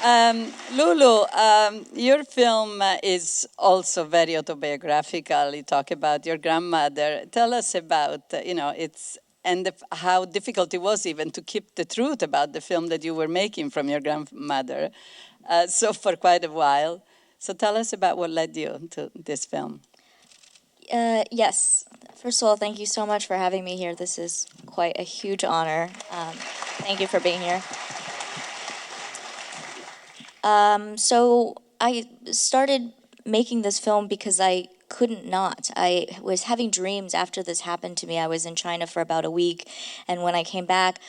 Lulu, your film is also very autobiographical. You talk about your grandmother. Tell us about, how difficult it was even to keep the truth about the film that you were making from your grandmother. So for quite a while. So tell us about what led you to this film. Yes. First of all, thank you so much for having me here. This is quite a huge honor. Thank you for being here. So I started making this film because I couldn't not. I was having dreams after this happened to me. I was in China for about a week, and when I came back,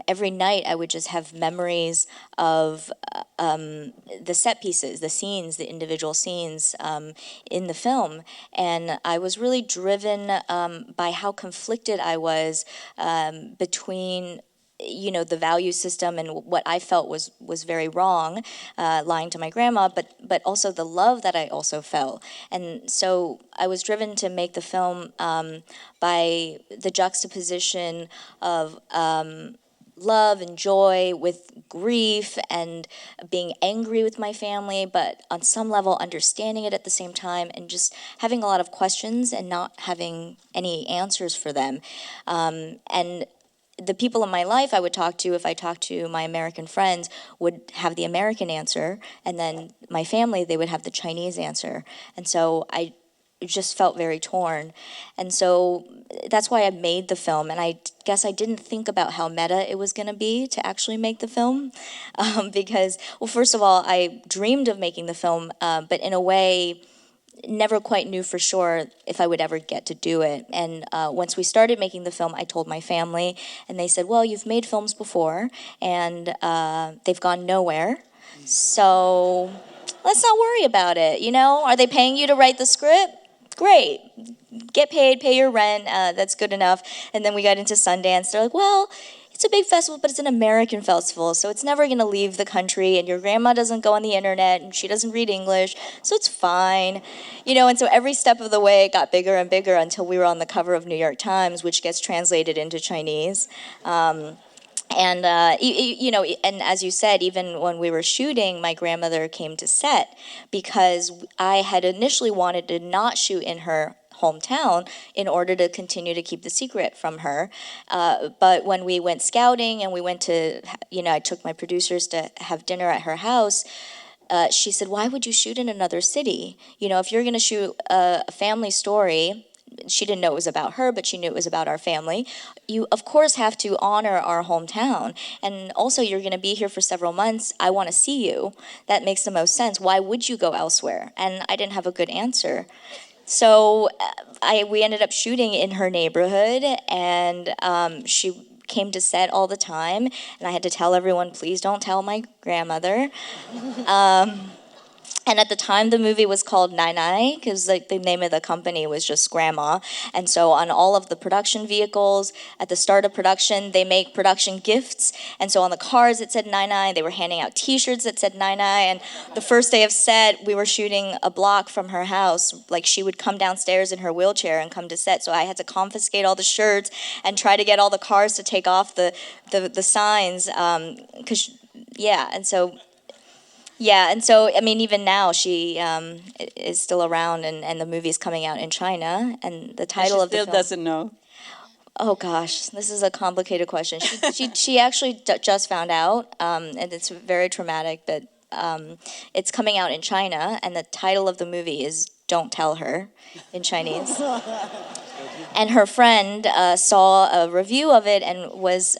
every night I would just have memories of the set pieces, the scenes, the individual scenes in the film. And I was really driven by how conflicted I was between the value system and what I felt was very wrong, lying to my grandma, but also the love that I also felt. And so I was driven to make the film by the juxtaposition of love and joy with grief and being angry with my family, but on some level understanding it at the same time, and just having a lot of questions and not having any answers for them. And the people in my life I would talk to, if I talked to my American friends, would have the American answer, and then my family, they would have the Chinese answer. And so I just felt very torn. And so that's why I made the film. And I guess I didn't think about how meta it was going to be to actually make the film. Because, well, first of all, I dreamed of making the film, but in a way, never quite knew for sure if I would ever get to do it. And once we started making the film, I told my family, and they said, well, you've made films before, and they've gone nowhere. So let's not worry about it, Are they paying you to write the script? Great. Get paid, pay your rent, that's good enough. And then we got into Sundance. They're like, well, it's a big festival, but it's an American festival, so it's never going to leave the country, and your grandma doesn't go on the internet, and she doesn't read English, so it's fine. And so every step of the way it got bigger and bigger until we were on the cover of New York Times, which gets translated into Chinese. And as you said, even when we were shooting, my grandmother came to set because I had initially wanted to not shoot in her hometown in order to continue to keep the secret from her. But when we went scouting and we went to, I took my producers to have dinner at her house, she said, why would you shoot in another city? If you're going to shoot a family story, she didn't know it was about her, but she knew it was about our family. You, of course, have to honor our hometown. And also, you're going to be here for several months. I want to see you. That makes the most sense. Why would you go elsewhere? And I didn't have a good answer. So we ended up shooting in her neighborhood, and she came to set all the time. And I had to tell everyone, please don't tell my grandmother. And at the time, the movie was called Nai Nai, because the name of the company was just Grandma. And so on all of the production vehicles, at the start of production, they make production gifts. And so on the cars, it said Nai Nai. They were handing out T-shirts that said Nai Nai. And the first day of set, we were shooting a block from her house. Like, she would come downstairs in her wheelchair and come to set. So I had to confiscate all the shirts and try to get all the cars to take off the signs. Even now she is still around, and the movie's coming out in China, and the title of the film... She still doesn't know. Oh gosh, this is a complicated question. She actually just found out, and it's very traumatic, but it's coming out in China, and the title of the movie is Don't Tell Her in Chinese. And her friend saw a review of it and was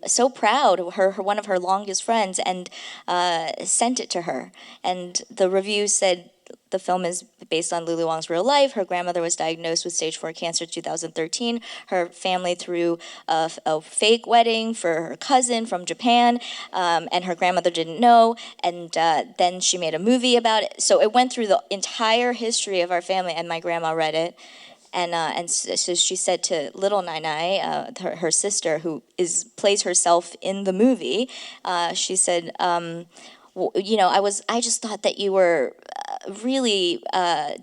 so proud, one of her longest friends, and sent it to her. And the review said the film is based on Lulu Wang's real life. Her grandmother was diagnosed with stage 4 cancer in 2013. Her family threw a fake wedding for her cousin from Japan, and her grandmother didn't know. And then she made a movie about it. So it went through the entire history of our family, and my grandma read it. And so she said to little Nai Nai, her sister, who plays herself in the movie, she said, I just thought that you were really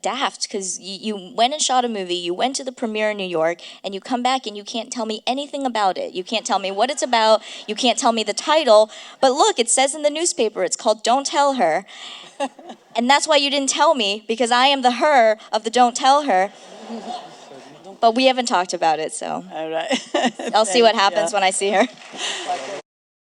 daft, because you went and shot a movie, you went to the premiere in New York, and you come back and you can't tell me anything about it. You can't tell me what it's about, you can't tell me the title, but look, it says in the newspaper, it's called Don't Tell Her. And that's why you didn't tell me, because I am the her of the Don't Tell Her. But we haven't talked about it, so All right. I'll see what happens when I see her.